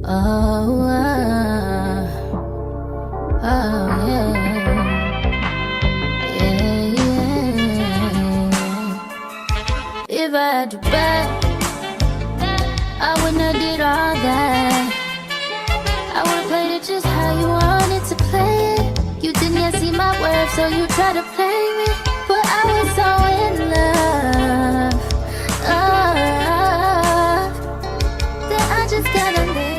Oh, yeah. If I had you back, I wouldn't have did all that. I would've played it just how you wanted to play it. You didn't yet see my worth, so you tried to play me. But I was so in love, that I just gotta live.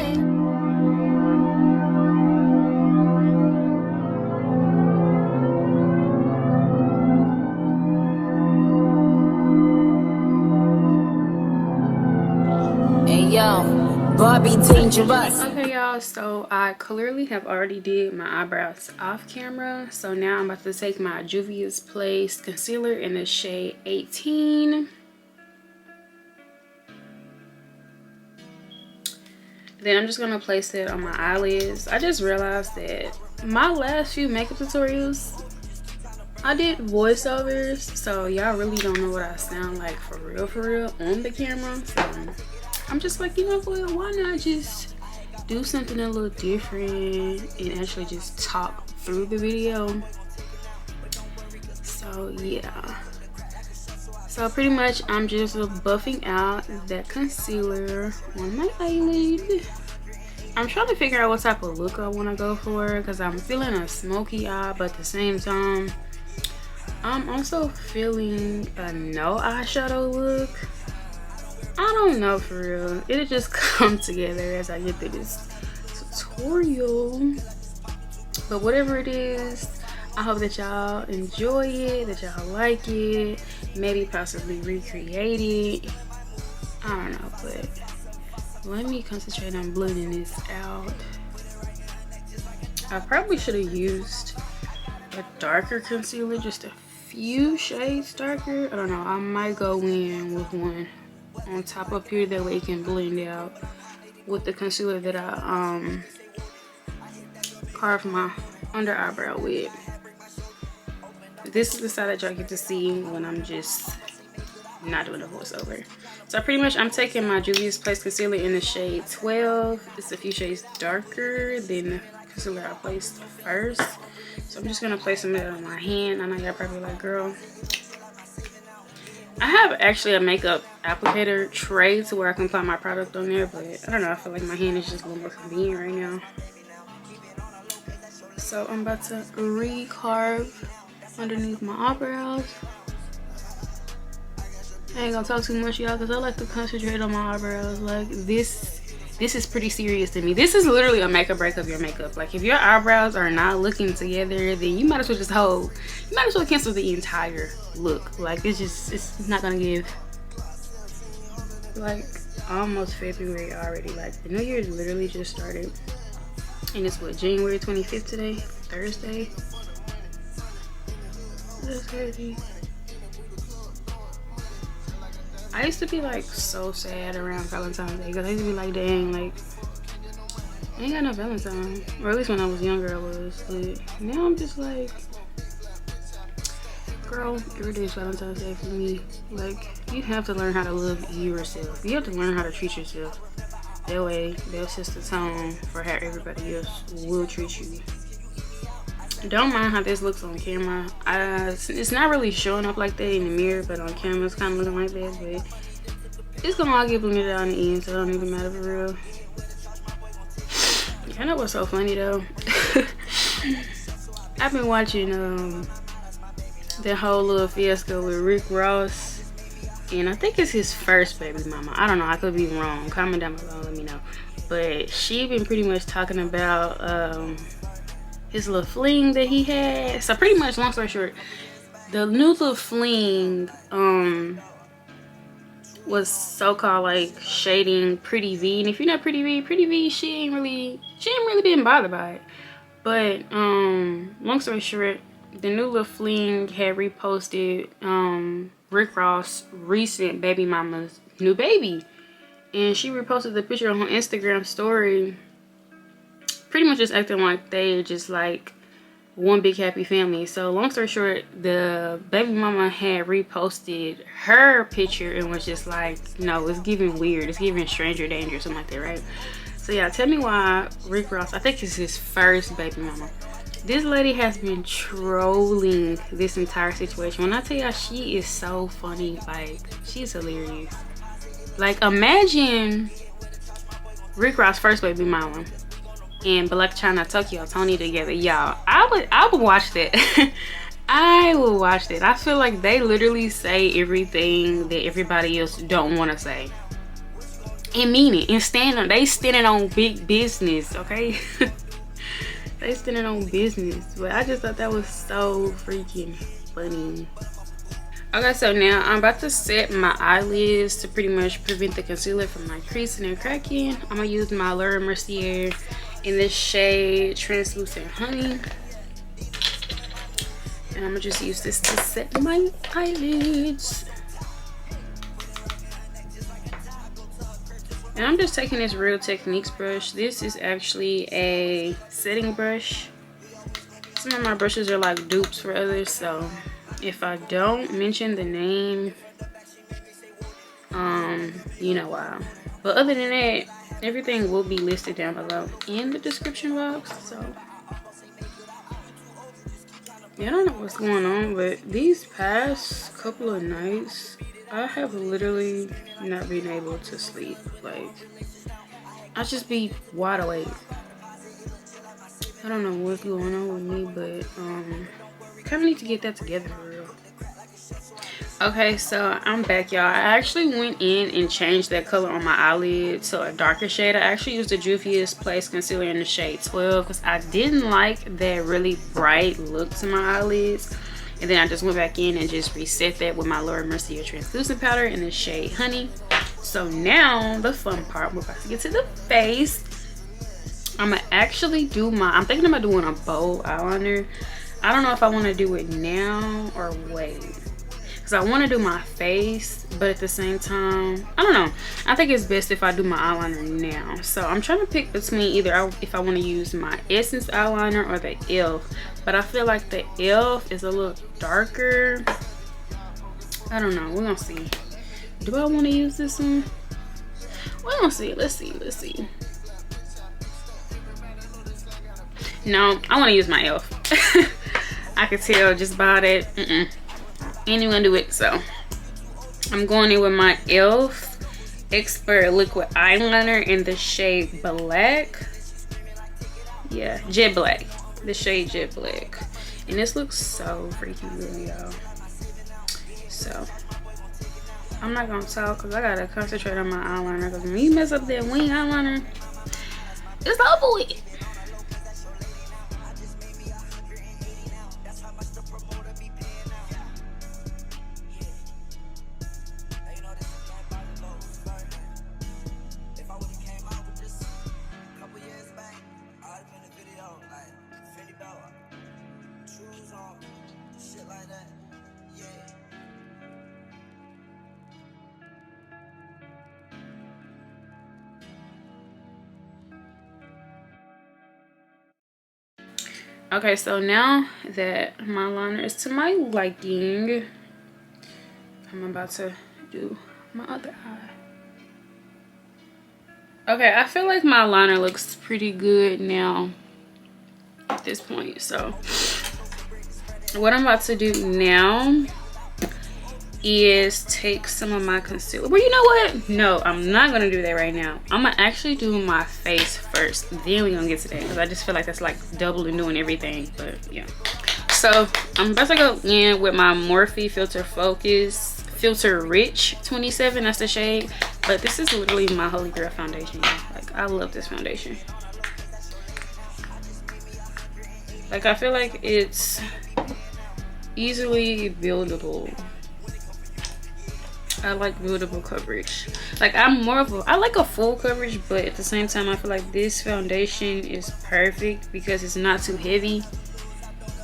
Barbie dangerous. Okay, y'all, so I clearly have already did my eyebrows off camera, so now I'm about to take my Juvia's Place concealer in the shade 18. Then I'm just gonna place it on my eyelids. I just realized that my last few makeup tutorials, I did voiceovers, so y'all really don't know what I sound like for real on the camera. So I'm just like, you know what, why not just do something a little different and actually just talk through the video. So yeah, so pretty much I'm just buffing out that concealer on my eyelid. I'm trying to figure out what type of look I want to go for, because I'm feeling a smoky eye, but at the same time I'm also feeling a no eyeshadow look. I don't know, for real. It'll just come together as I get through this tutorial. But whatever it is, I hope that y'all enjoy it, that y'all like it, maybe possibly recreate it. I don't know, but let me concentrate on blending this out. I probably should have used a darker concealer, just a few shades darker. I don't know, I might go in with one on top up here, that way it can blend out with the concealer that I carved my under eyebrow with. This is the side that y'all get to see when I'm just not doing a voiceover. So pretty much I'm taking my Juvia's Place concealer in the shade 12. It's a few shades darker than the concealer I placed first. So I'm just gonna place some of that on my hand. I know y'all probably like, girl, I have actually a makeup applicator tray to where I can apply my product on there, but I don't know, I feel like my hand is just a little more convenient right now. So I'm about to re-carve underneath my eyebrows. I ain't gonna talk too much, y'all, because I like to concentrate on my eyebrows. Like, this is pretty serious to me. This is literally a make or break of your makeup. Like, if your eyebrows are not looking together, then you might as well just you might as well cancel the entire look. Like, it's not gonna give. Like, almost February already. Like, the new year literally just started, and it's what, January 25th today, Thursday. That's crazy. I used to be like so sad around Valentine's Day, because I used to be like, dang, like, I ain't got no Valentine. Or at least when I was younger I was. But now I'm just like, girl, every day is Valentine's Day for me. Like, you have to learn how to love yourself. You have to learn how to treat yourself. That way they'll set the tone for how everybody else will treat you. Don't mind how this looks on camera. It's not really showing up like that in the mirror, but on camera it's kind of looking like that. But it's gonna all get blended out in the end, so it don't even matter for real. I know what's so funny though. I've been watching that whole little fiasco with Rick Ross, and I think it's his first baby mama. I don't know, I could be wrong. Comment down below, let me know. But she been pretty much talking about his little fling that he had. So pretty much, long story short, the new little fling was so-called like shading Pretty V. And if you know Pretty V, she ain't really been bothered by it. But long story short, the new little fling had reposted Rick Ross' recent baby mama's new baby, and she reposted the picture on her Instagram story, pretty much just acting like they're just like one big happy family. So long story short, the baby mama had reposted her picture and was just like, no, it's giving weird, it's giving stranger danger or something like that, right? So yeah, tell me why Rick Ross, I think it's his first baby mama, this lady has been trolling this entire situation. When I tell y'all, she is so funny. Like, she's hilarious. Like, imagine Rick Ross' first baby mama and Black China Tokyo Tony together. Y'all, I would watch that. I would watch that. I feel like they literally say everything that everybody else don't want to say and mean it, and they standing on big business, okay? They standing on business. But I just thought that was so freaking funny. Okay, so now I'm about to set my eyelids to pretty much prevent the concealer from like creasing and cracking. I'm gonna use my Mercier in this shade Translucent Honey, and I'm gonna just use this to set my eyelids. And I'm just taking this Real Techniques brush. This is actually a setting brush. Some of my brushes are like dupes for others, so if I don't mention the name, you know why. But other than that, everything will be listed down below in the description box. So yeah, I don't know what's going on, but these past couple of nights I have literally not been able to sleep. Like, I just be wide awake. I don't know what's going on with me, but kind of need to get that together for real. Okay, so I'm back, y'all. I actually went in and changed that color on my eyelid to a darker shade. I actually used the Juvia's Place Concealer in the shade 12 because I didn't like that really bright look to my eyelids. And then I just went back in and just reset that with my Mercier Translucent Powder in the shade Honey. So now the fun part, we're about to get to the face. I'm gonna actually do I'm thinking about doing a bold eyeliner. I don't know if I want to do it now or wait, because I want to do my face, but at the same time, I don't know. I think it's best if I do my eyeliner now. So I'm trying to pick between either if I want to use my Essence eyeliner or the e.l.f. But I feel like the e.l.f. is a little darker. I don't know. We're gonna see. Do I want to use this one? We're gonna see. Let's see. No, I want to use my e.l.f. I could tell just by that. Ain't even gonna do it. So I'm going in with my e.l.f. Expert Liquid Eyeliner in the shade Black. Yeah, Jet Black. The shade Jet Black. And this looks so freaking good, y'all. So I'm not gonna talk because I gotta concentrate on my eyeliner, because when you mess up that wing eyeliner, it's over with. Okay, so now that my liner is to my liking, I'm about to do my other eye. Okay, I feel like my liner looks pretty good now at this point. So what I'm about to do now is take some of my concealer. Well, you know what? No, I'm not gonna do that right now. I'm gonna actually do my face first, then we're gonna get to that, because I just feel like that's like doubling doing everything. But yeah, so I'm about to go in with my Morphe Filter Rich 27. That's the shade. But this is literally my holy grail foundation. Like, I love this foundation. Like, I feel like it's easily buildable. I like buildable coverage. Like, I like a full coverage, but at the same time I feel like this foundation is perfect because it's not too heavy,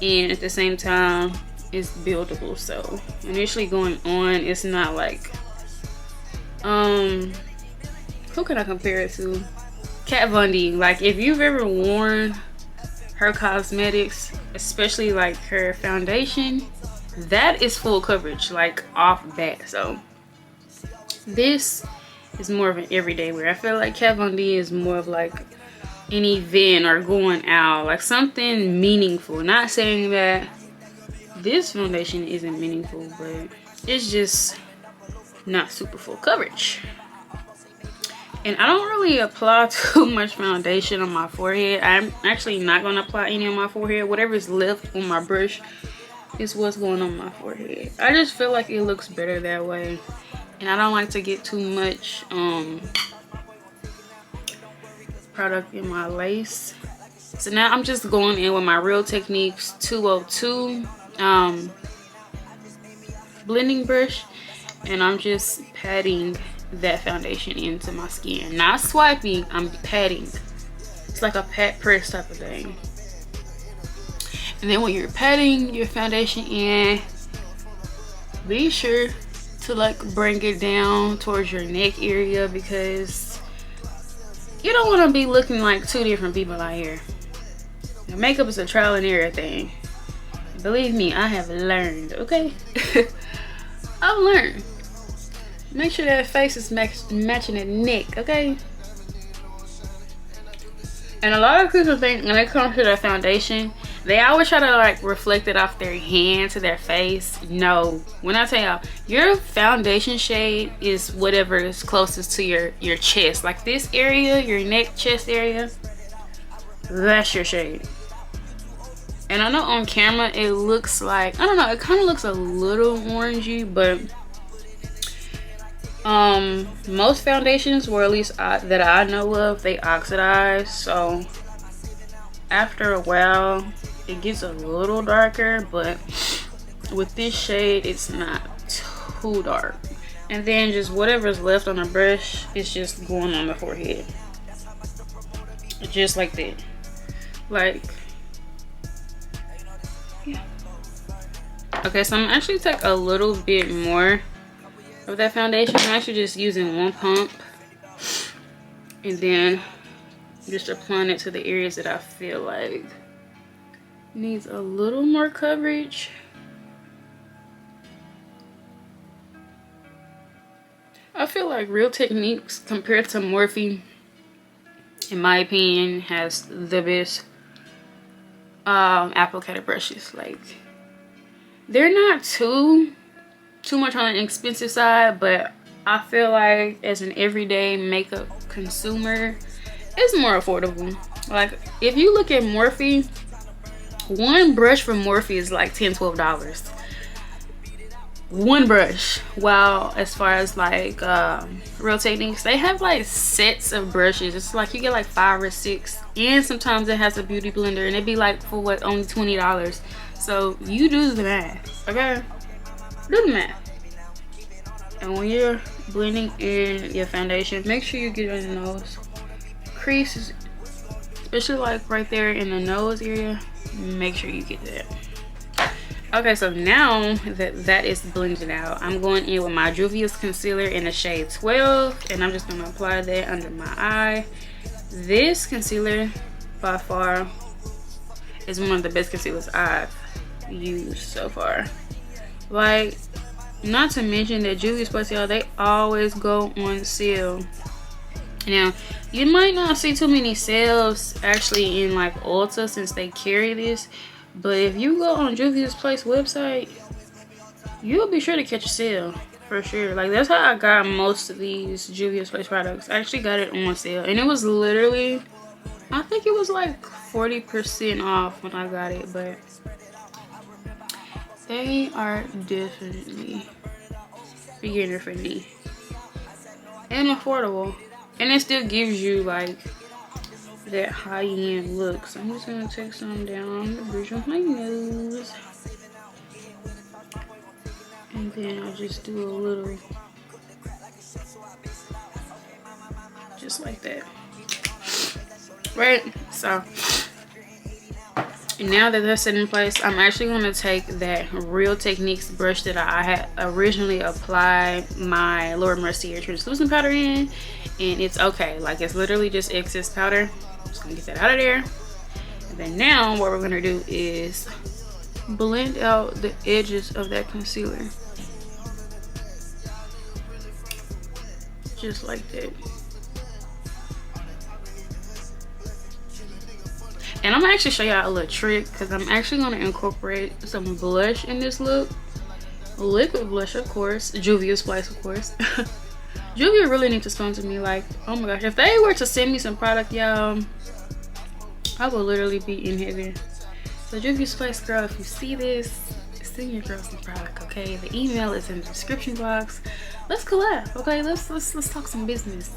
and at the same time it's buildable. So initially going on, it's not like who can I compare it to? Kat Von D. Like, if you've ever worn her cosmetics, especially like her foundation, that is full coverage, like off bat. So this is more of an everyday wear. I feel like Kat Von D is more of like an event or going out, like something meaningful. Not saying that this foundation isn't meaningful, but it's just not super full coverage. And I don't really apply too much foundation on my forehead. I'm actually not going to apply any on my forehead. Whatever is left on my brush is what's going on my forehead. I just feel like it looks better that way. And I don't like to get too much product in my lace. So now I'm just going in with my Real Techniques 202 blending brush. And I'm just patting that foundation into my skin. Not swiping, I'm patting. It's like a pat press type of thing. And then when you're patting your foundation in, be sure to like bring it down towards your neck area, because you don't want to be looking like two different people out here. Now, makeup is a trial and error thing. Believe me, I have learned, okay? I've learned. Make sure that face is matching the neck, okay? And a lot of people think when it comes to their foundation, they always try to like reflect it off their hand to their face. No, when I tell y'all, your foundation shade is whatever is closest to your chest. Like this area, your neck, chest area, that's your shade. And I know on camera it looks like, I don't know, it kind of looks a little orangey, but most foundations, or at least that I know of, they oxidize. So after a while it gets a little darker, but with this shade it's not too dark. And then just whatever's left on the brush is just going on the forehead, just like that. Like, yeah. Okay, so I'm actually take a little bit more of that foundation. I'm actually just using one pump and then just applying it to the areas that I feel like needs a little more coverage. I feel like Real Techniques compared to Morphe, in my opinion, has the best applicator brushes. Like, they're not too much on the expensive side, but I feel like as an everyday makeup consumer, it's more affordable. Like, if you look at Morphe, one brush from Morphe is like $10–12. One brush. While as far as like Real Techniques, they have like sets of brushes. It's like you get like 5 or 6, and sometimes it has a beauty blender, and it'd be like for what, only $20. So you do the math, okay? Do the math. And when you're blending in your foundation, make sure you get in the nose creases, especially like right there in the nose area. Make sure you get that. Okay, so now that is blended out, I'm going in with my Juvia's concealer in the shade 12, and I'm just going to apply that under my eye. This concealer by far is one of the best concealers I've used so far. Like, not to mention that Juvia's Special, they always go on sale. Now, you might not see too many sales actually in like Ulta since they carry this, but if you go on Juvia's Place website, you'll be sure to catch a sale for sure. Like, that's how I got most of these Juvia's Place products. I actually got it on sale, and it was literally, I think it was like 40% off when I got it, but they are definitely beginner friendly and affordable, and it still gives you like that high-end look. So I'm just gonna take some down the bridge of my nose, and then I'll just do a little, just like that, right? So now that that's set in place, I'm actually going to take that Real Techniques brush that I had originally applied my Lower Mercier translucent powder in, and it's okay. Like, it's literally just excess powder. I'm just going to get that out of there. And then now what we're going to do is blend out the edges of that concealer. just like that. And I'm gonna actually show y'all a little trick, because I'm actually gonna incorporate some blush in this look. Liquid blush, of course. Juvia's Splice, of course. Juvia really needs to sponsor me. Like, oh my gosh, if they were to send me some product, y'all, I would literally be in heaven. So Juvia's Splice girl, if you see this, send your girl some product, okay? The email is in the description box. Let's collab, okay? Let's talk some business.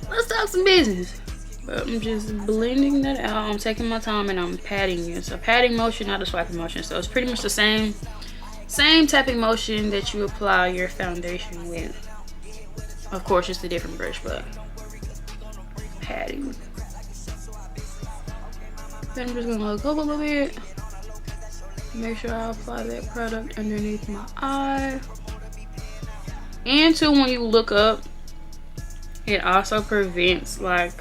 Let's talk some business. But I'm just blending that out. I'm taking my time and I'm patting it. So patting motion, not a swiping motion. So it's pretty much the same tapping motion that you apply your foundation with. Of course, it's a different brush, but patting. Then I'm just gonna look up a little bit. Make sure I apply that product underneath my eye. And too, when you look up, it also prevents like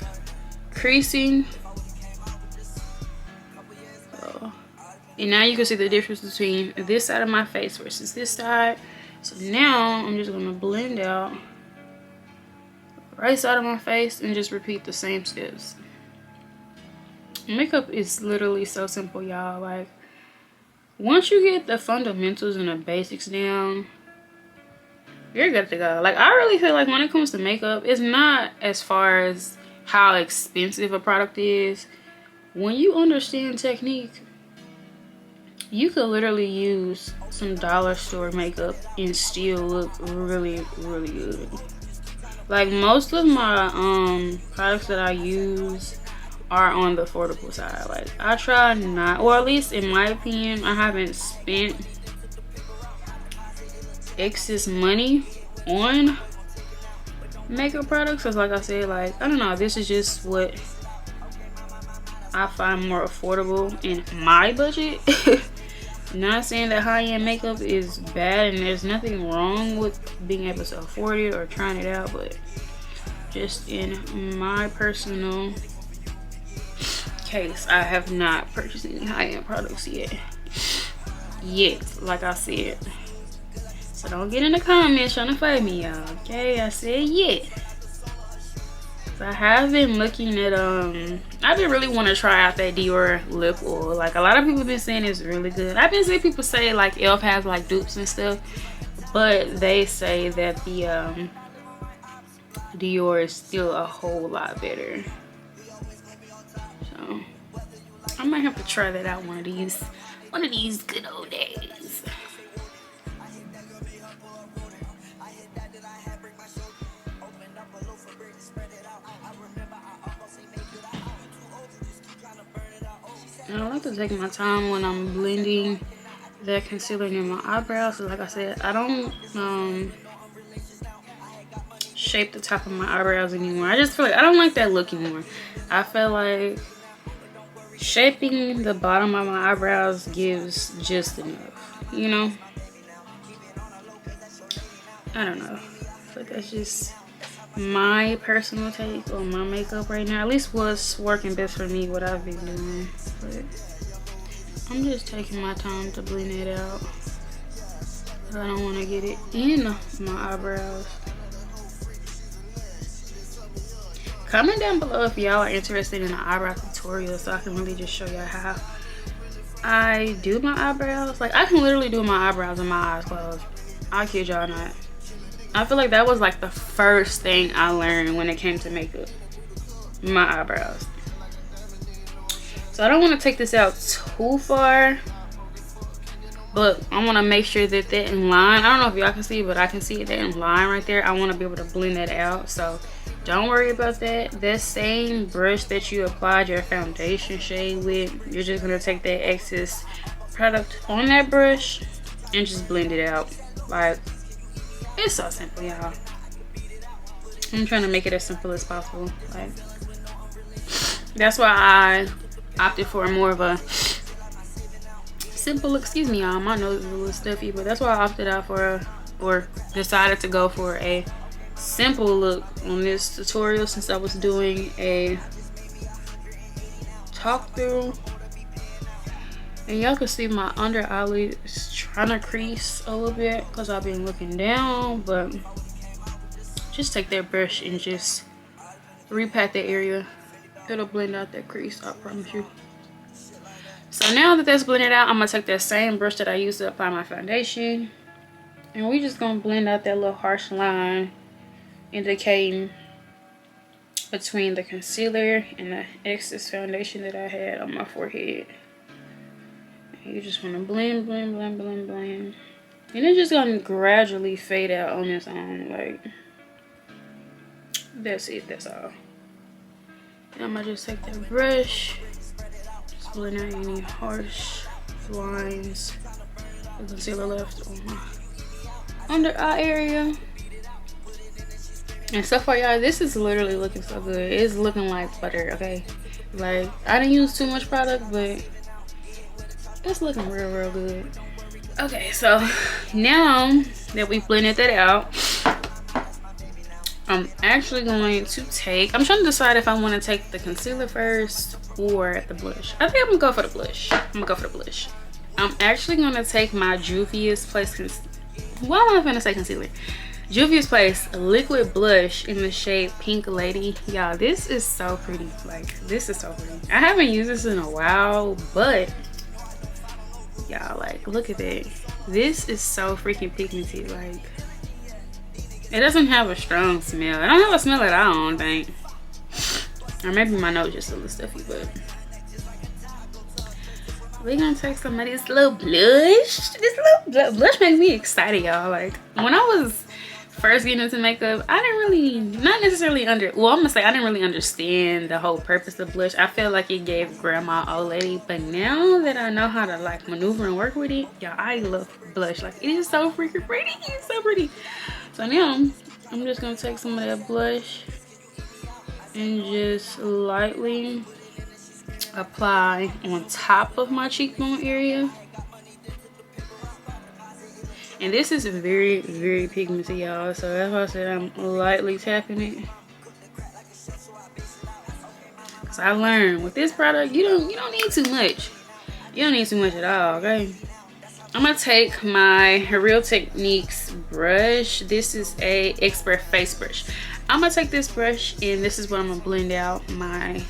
creasing. And now you can see the difference between this side of my face versus this side. So now I'm just gonna blend out the right side of my face and just repeat the same steps. Makeup is literally so simple, y'all. Like, once you get the fundamentals and the basics down, you're good to go. Like, I really feel like when it comes to makeup, it's not as far as how expensive a product is. When you understand technique, you could literally use some dollar store makeup and still look really, really good. Like, most of my products that I use are on the affordable side. Like, I try not, or at least in my opinion, I haven't spent excess money on makeup products, because like I said, like, I don't know, this is just what I find more affordable in my budget. Not saying that high-end makeup is bad, and there's nothing wrong with being able to afford it or trying it out, but just in my personal case, I have not purchased any high-end products yet, like I said. So don't get in the comments trying to fight me, y'all, okay? I said yet. So I have been looking at I've been really want to try out that Dior lip oil. Like, a lot of people have been saying it's really good. I've been seeing people say like e.l.f. has like dupes and stuff, but they say that the Dior is still a whole lot better. So I might have to try that out one of these good old days. And I like to take my time when I'm blending that concealer in my eyebrows. So like I said, I don't shape the top of my eyebrows anymore. I just feel like I don't like that look anymore. I feel like shaping the bottom of my eyebrows gives just enough, you know? I don't know, but that's just my personal take on my makeup right now. At least what's working best for me, what I've been doing. But I'm just taking my time to blend it out. I don't want to get it in my eyebrows. Comment down below if y'all are interested in an eyebrow tutorial, so I can really just show y'all how I do my eyebrows. Like, I can literally do my eyebrows with my eyes closed. I kid y'all not. I feel like that was like the first thing I learned when it came to makeup. My eyebrows. So I don't want to take this out too far, but I want to make sure that they're in line. I don't know if y'all can see, but I can see it in line right there. I want to be able to blend that out. So don't worry about that. That same brush that you applied your foundation shade with, you're just going to take that excess product on that brush and just blend it out. Like, it's so simple, y'all. I'm trying to make it as simple as possible. Like, that's why I opted for more of a simple look. Excuse me, y'all, my nose is a little stuffy, but that's why I opted out for or decided to go for a simple look on this tutorial, since I was doing a talk through. And y'all can see my under eyelid is trying to crease a little bit because I've been looking down, but just take that brush and just repat that area. It'll blend out that crease, I promise you. So now that that's blended out, I'm gonna take that same brush that I used to apply my foundation, and we just gonna blend out that little harsh line indicating between the concealer and the excess foundation that I had on my forehead. And you just want to blend, blend, blend, blend, blend, and it's just gonna gradually fade out on its own. Like, that's it, that's all. And I'm gonna just take that brush, just blend out any harsh lines of concealer left on my under eye area. And so far, y'all, this is literally looking so good. It's looking like butter, okay? Like, I didn't use too much product, but it's looking real, real good. Okay, so now that we've blended that out, I'm actually going to take, I'm trying to decide if I want to take the concealer first or the blush. I think I'm gonna go for the blush. I'm actually gonna take my Juvia's Place, why am I gonna say concealer? Juvia's Place liquid blush in the shade Pink Lady. Y'all, this is so pretty. Like, this is so pretty. I haven't used this in a while, but y'all, like, look at that. This is so freaking pigmented. Like, it doesn't have a strong smell. I don't have a smell at all, I don't think. Or maybe my nose just a little stuffy, but we're gonna take some of this little blush. This little blush makes me excited, y'all. Like, when I was first getting into makeup, I didn't really, not necessarily I'm gonna say I didn't really understand the whole purpose of blush. I feel like it gave grandma, old lady, but now that I know how to like maneuver and work with it, y'all, I love blush. Like, it is so freaking pretty. It's so pretty. So now I'm just gonna take some of that blush and just lightly apply on top of my cheekbone area. And this is very, very pigmented, y'all. So that's why I said I'm lightly tapping it. So I learned with this product, you don't need too much. You don't need too much at all, okay? I'm gonna take my Real Techniques brush. This is a expert face brush. I'm gonna take this brush and this is what I'm gonna blend out my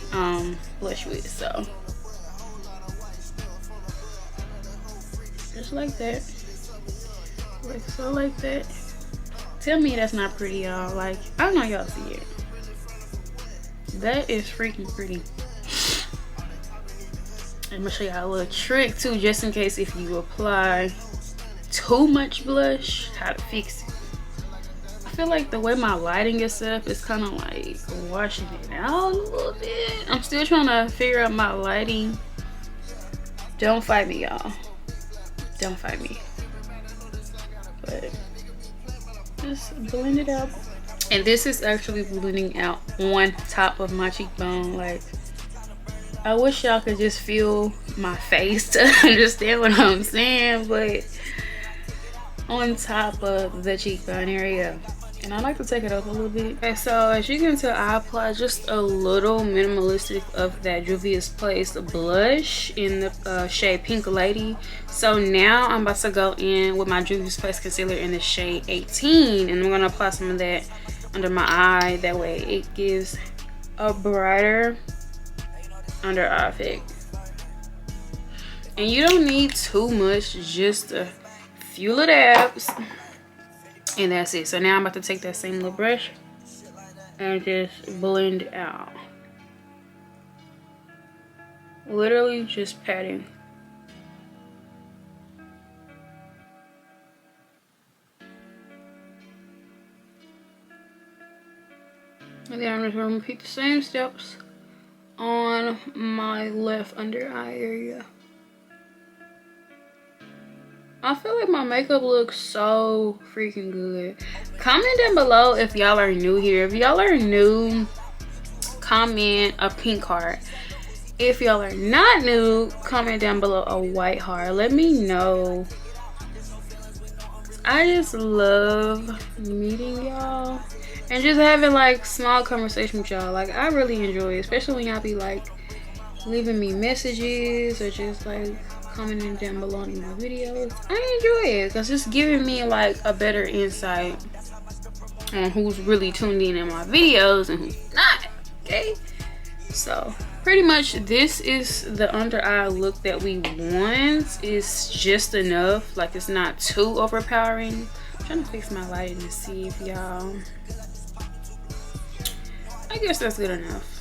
blush with. So just like that. Like so, like that. Tell me that's not pretty, y'all. Like, I don't know y'all see it. That is freaking pretty. I'm gonna show y'all a little trick too, just in case if you apply too much blush, how to fix it. I feel like the way my lighting is set is kind of like washing it out a little bit. I'm still trying to figure out my lighting. Don't fight me, y'all. Don't fight me. But just blend it out. And this is actually blending out on top of my cheekbone. Like, I wish y'all could just feel my face to understand what I'm saying, but on top of the cheekbone area. And I like to take it up a little bit. Okay, so as you can tell, I applied just a little minimalistic of that Juvia's Place blush in the shade Pink Lady. So now I'm about to go in with my Juvia's Place concealer in the shade 18, and I'm gonna apply some of that under my eye. That way it gives a brighter under eye effect. And you don't need too much, just a few little dabs. And that's it. So now I'm about to take that same little brush and just blend out. Literally just patting. And then I'm just going to repeat the same steps on my left under eye area. I feel like my makeup looks so freaking good. Comment down below if y'all are new here. If y'all are new, comment a pink heart. If y'all are not new, comment down below a white heart. Let me know. I just love meeting y'all and just having like small conversation with y'all. Like, I really enjoy it, especially when y'all be like leaving me messages or just like commenting down below in my videos. I enjoy it because it's giving me like a better insight on who's really tuned in my videos and who's not. Okay, so pretty much this is the under eye look that we want. It's just enough, like it's not too overpowering. I'm trying to fix my lighting to see if y'all, I guess that's good enough.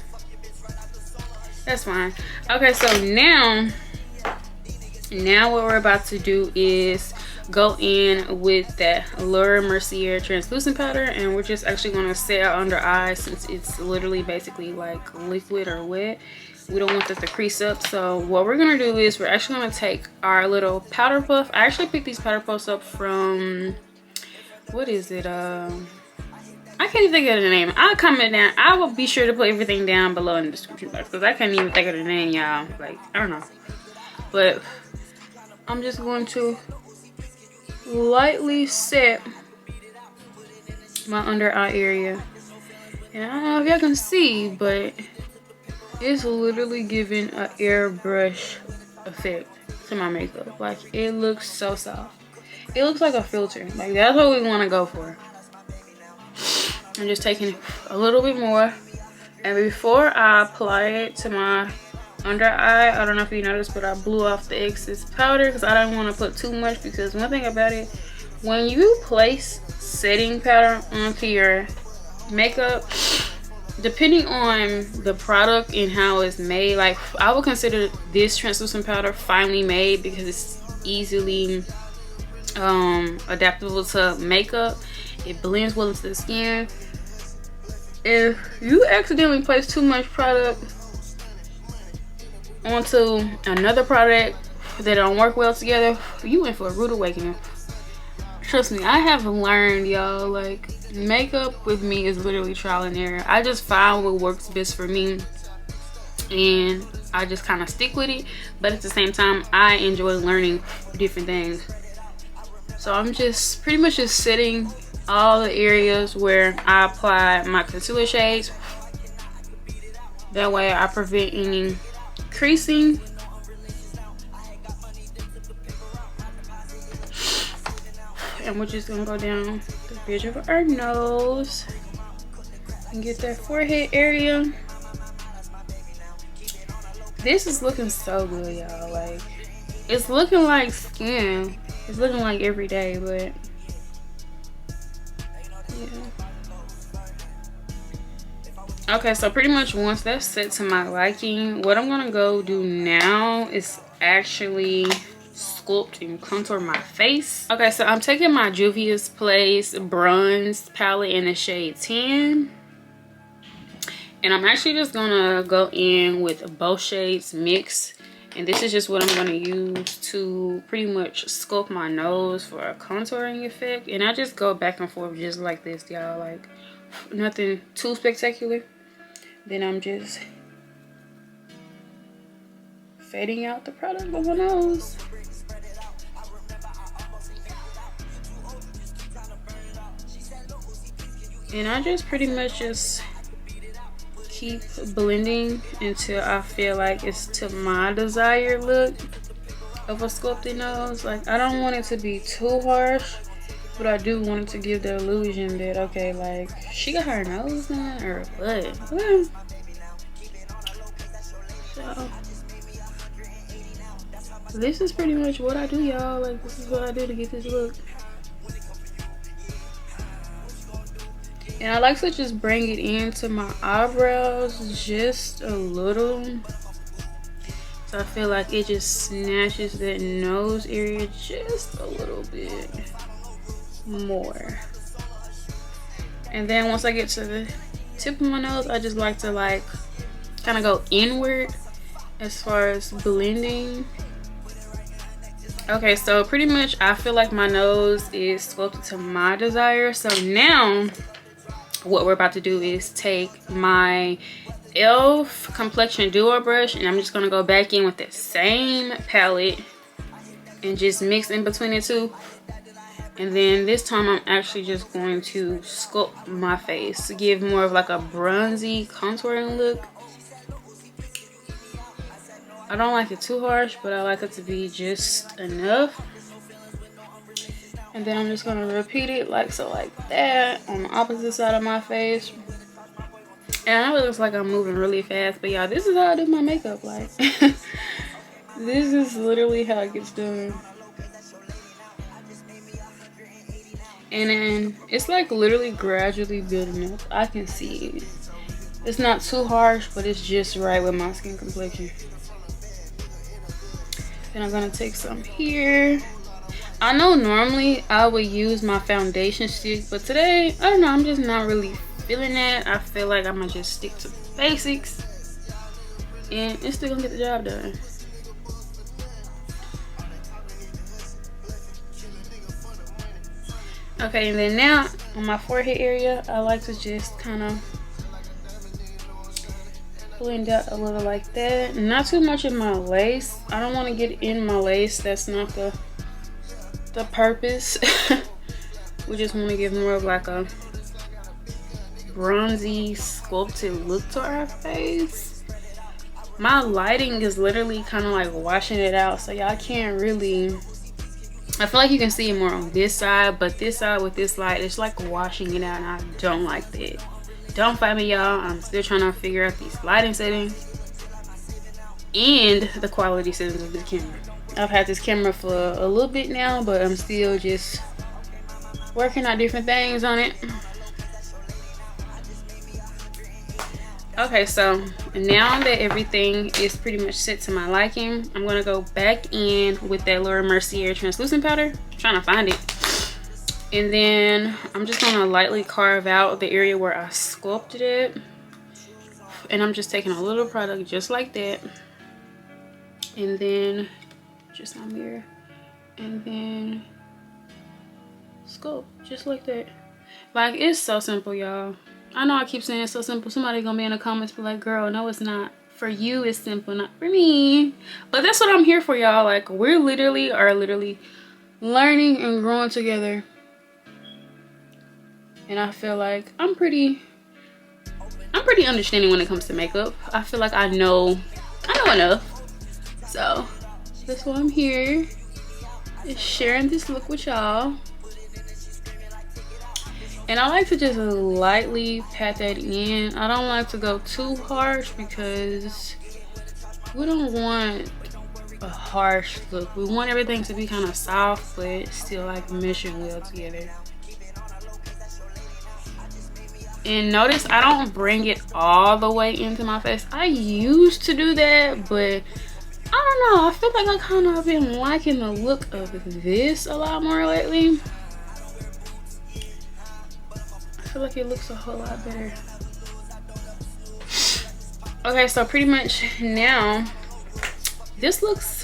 That's fine. Okay, so now what we're about to do is go in with that Laura Mercier translucent powder, and we're just actually going to set our under eye since it's literally basically like liquid or wet. We don't want that to crease up. So what we're going to do is we're actually going to take our little powder puff. I actually picked these powder puffs up from, what is it, I can't even think of the name. I'll comment down. I will be sure to put everything down below in the description box because I can't even think of the name, y'all. Like, I don't know. But I'm just going to lightly set my under eye area. And I don't know if y'all can see, but it's literally giving an airbrush effect to my makeup. Like, it looks so soft. It looks like a filter. Like, that's what we want to go for. I'm just taking a little bit more, and before I apply it to my under eye, I don't know if you noticed, but I blew off the excess powder because I don't want to put too much, because one thing about it, when you place setting powder onto your makeup, depending on the product and how it's made, like I would consider this translucent powder finely made because it's easily adaptable to makeup. It blends well into the skin. If you accidentally place too much product onto another product that don't work well together, you in for a rude awakening. Trust me, I have learned, y'all. Like, makeup with me is literally trial and error. I just find what works best for me and I just kind of stick with it, but at the same time I enjoy learning different things. So I'm just pretty much just setting all the areas where I apply my concealer shades. That way I prevent any creasing. And we're just gonna go down the bridge of our nose and get that forehead area. This is looking so good, y'all. Like, it's looking like skin. It's looking like every day, but yeah. Okay, so pretty much once that's set to my liking, what I'm gonna go do now is actually sculpt and contour my face. Okay, so I'm taking my Juvia's Place bronze palette in the shade 10, and I'm actually just gonna go in with both shades mixed. And this is just what I'm going to use to pretty much sculpt my nose for a contouring effect. And I just go back and forth just like this, y'all. Like, nothing too spectacular. Then I'm just fading out the product of my nose. And I just pretty much just keep blending until I feel like it's to my desired look of a sculpted nose. Like, I don't want it to be too harsh, but I do want it to give the illusion that, okay, like, she got her nose done or what? So this is pretty much what I do, y'all. Like, this is what I do to get this look. And I like to just bring it into my eyebrows just a little. So I feel like it just snatches that nose area just a little bit more. And then once I get to the tip of my nose, I just like to like kind of go inward as far as blending. Okay, so pretty much I feel like my nose is sculpted to my desire. So now what we're about to do is take my e.l.f. complexion duo brush, and I'm just gonna go back in with the same palette and just mix in between the two. And then this time I'm actually just going to sculpt my face to give more of like a bronzy contouring look. I don't like it too harsh, but I like it to be just enough. And then I'm just gonna repeat it like so, like that, on the opposite side of my face. And I know it looks like I'm moving really fast, but y'all, this is how I do my makeup. Like, this is literally how it gets done. And then it's like literally gradually building up. I can see it. It's not too harsh, but it's just right with my skin complexion. Then I'm gonna take some here. I know normally I would use my foundation stick, but today, I don't know, I'm just not really feeling that. I feel like I'm gonna just stick to basics, and it's still gonna get the job done. Okay, and then now on my forehead area, I like to just kind of blend out a little like that. Not too much in my lace. I don't want to get in my lace. That's not the purpose. We just want to give more of like a bronzy sculpted look to our face. My lighting is literally kind of like washing it out, so y'all can't really, I feel like you can see it more on this side, but this side with this light, it's like washing it out, and I don't like that. Don't fight me, y'all. I'm still trying to figure out these lighting settings and the quality settings of this camera. I've had this camera for a little bit now, but I'm still just working out different things on it. Okay, so now that everything is pretty much set to my liking, I'm gonna go back in with that little Mercier translucent powder. I'm trying to find it. And then I'm just gonna lightly carve out the area where I sculpted it. And I'm just taking a little product just like that. And then just on mirror. And then sculpt just like that. Like, it's so simple, y'all. I know I keep saying it's so simple. Somebody gonna be in the comments be like, girl, no it's not. For you it's simple, not for me. But that's what I'm here for, y'all. Like, we're literally learning and growing together. And I feel like I'm pretty understanding when it comes to makeup. I feel like I know enough. So that's why I'm here, is sharing this look with y'all. And I like to just lightly pat that in. I don't like to go too harsh because we don't want a harsh look. We want everything to be kind of soft, but still like meshing well together. And notice I don't bring it all the way into my face. I used to do that, but I don't know. I feel like I kind of been liking the look of this a lot more lately. I feel like it looks a whole lot better. Okay, so pretty much now this looks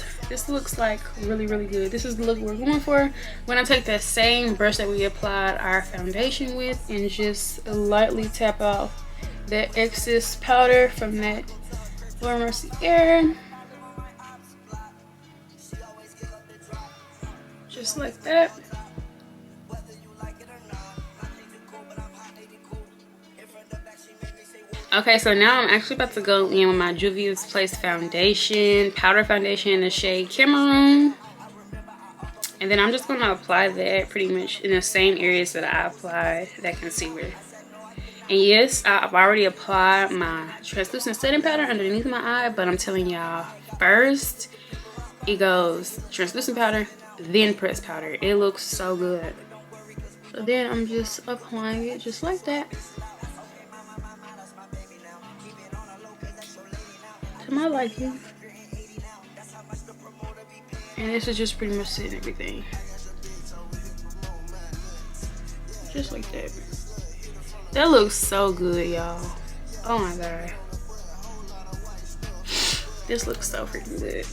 like really good. This is the look we're going for. We're gonna take that same brush that we applied our foundation with and just lightly tap off that excess powder from that Laura Mercier. Just like that. Okay, so now I'm actually about to go in with my Juvia's Place foundation, powder foundation in the shade Cameroon. And then I'm just going to apply that pretty much in the same areas that I applied that concealer. And yes, I've already applied my translucent setting powder underneath my eye, but I'm telling y'all, first it goes translucent powder, then pressed powder. It looks so good. So then I'm just applying it just like that. My liking. And this is just pretty much setting everything just like that. That looks so good, y'all. Oh my god, this looks so freaking good.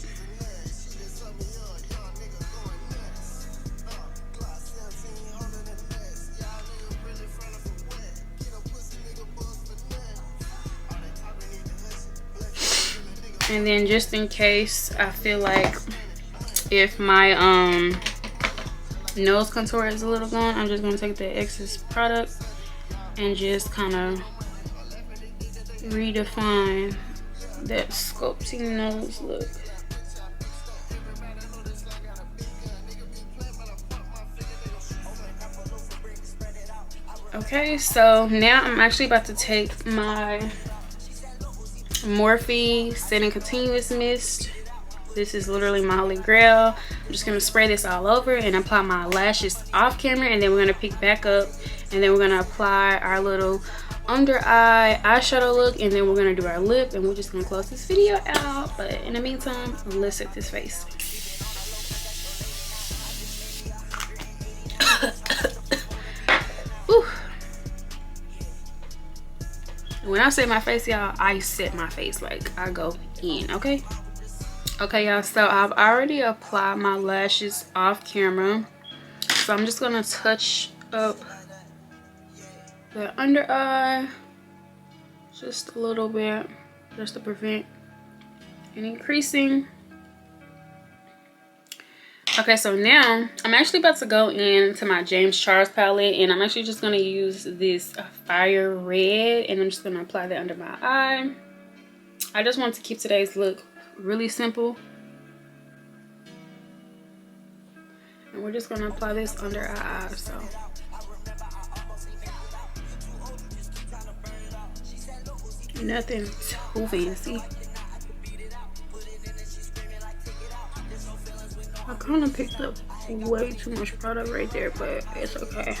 And then just in case, I feel like if my nose contour is a little gone, I'm just gonna take the excess product and just kind of redefine that sculpting nose look. Okay, so now I'm actually about to take my Morphe Setting Continuous Mist. This is literally my holy grail. I'm just gonna spray this all over and apply my lashes off camera, and then we're gonna pick back up, and then we're gonna apply our little under eye eyeshadow look, and then we're gonna do our lip, and we're just gonna close this video out. But in the meantime, let's set this face. Whew. When I set my face, y'all, I set my face, like I go in. Okay, y'all, so I've already applied my lashes off camera, so I'm just gonna touch up the under eye just a little bit, just to prevent any creasing. Okay, so now I'm actually about to go into my James Charles palette, and I'm actually just going to use this fire red, and I'm just going to apply that under my eye. I just want to keep today's look really simple, and we're just going to apply this under our eye. So nothing too fancy. I kind of picked up way too much product right there, but it's okay.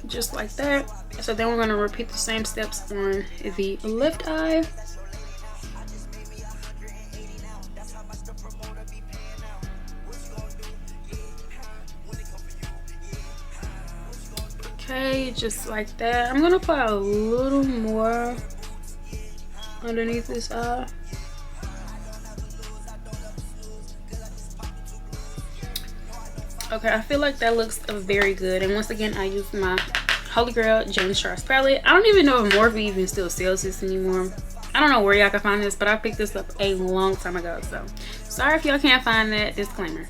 Just like that. So then we're going to repeat the same steps on the left eye. Okay, just like that. I'm going to apply a little more underneath this eye. Okay, I feel like that looks very good. And once again, I use my holy grail James Charles palette. I don't even know if Morphe even still sells this anymore. I don't know where y'all can find this, but I picked this up a long time ago, so sorry if y'all can't find that. Disclaimer.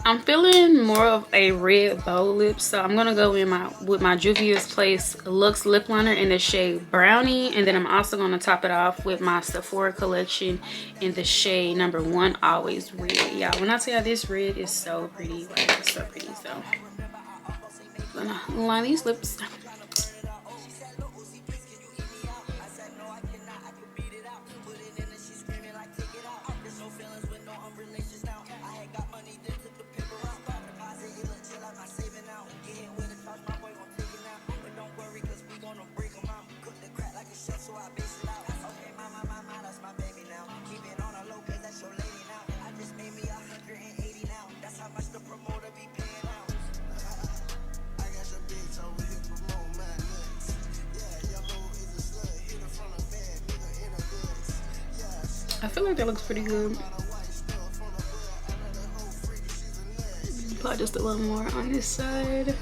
I'm feeling more of a red bold lip, so I'm gonna go in with my Juvia's Place Luxe Lip Liner in the shade Brownie, and then I'm also gonna top it off with my Sephora collection in the shade number 1 Always Red. Y'all, when I tell you this red is so pretty, like it's so pretty. So I'm gonna line these lips. I feel like that looks pretty good. Apply just a little more on this side.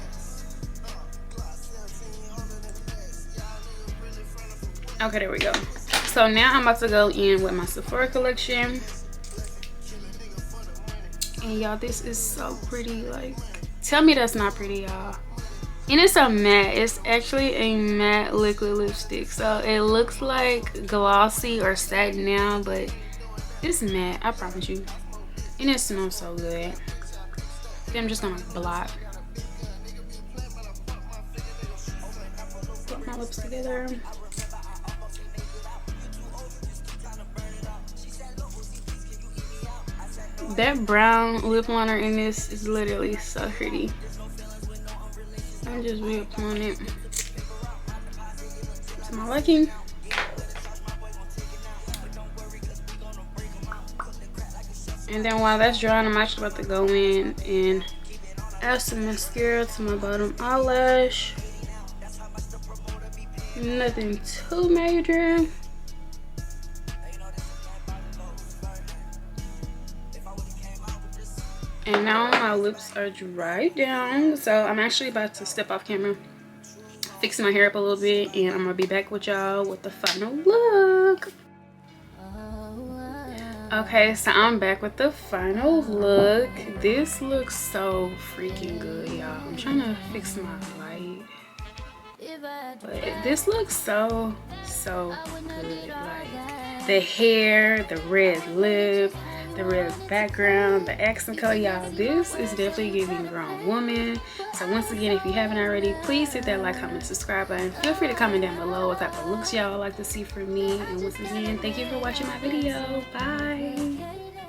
Okay, there we go. So now I'm about to go in with my Sephora collection. And y'all, this is so pretty. Like, tell me that's not pretty, y'all. And it's a matte. It's actually a matte liquid lipstick. So it looks like glossy or satin now, but it's matte, I promise you. And it smells so good. Then I'm just gonna blot. Put my lips together. That brown lip liner in this is literally so pretty. I'm just reapplying it to my liking. And then while that's drying, I'm actually about to go in and add some mascara to my bottom eyelash. Nothing too major. And now my lips are dried down, so I'm actually about to step off camera, fix my hair up a little bit, and I'm gonna be back with y'all with the final look. Okay, so I'm back with the final look. This looks so freaking good, y'all. I'm trying to fix my light, but this looks so good. Like the hair, the red lip, the the red background, the accent color, y'all. This is definitely giving grown woman. So once again, if you haven't already, please hit that like, comment, subscribe button. Feel free to comment down below what type of looks y'all like to see from me. And once again, thank you for watching my video. Bye.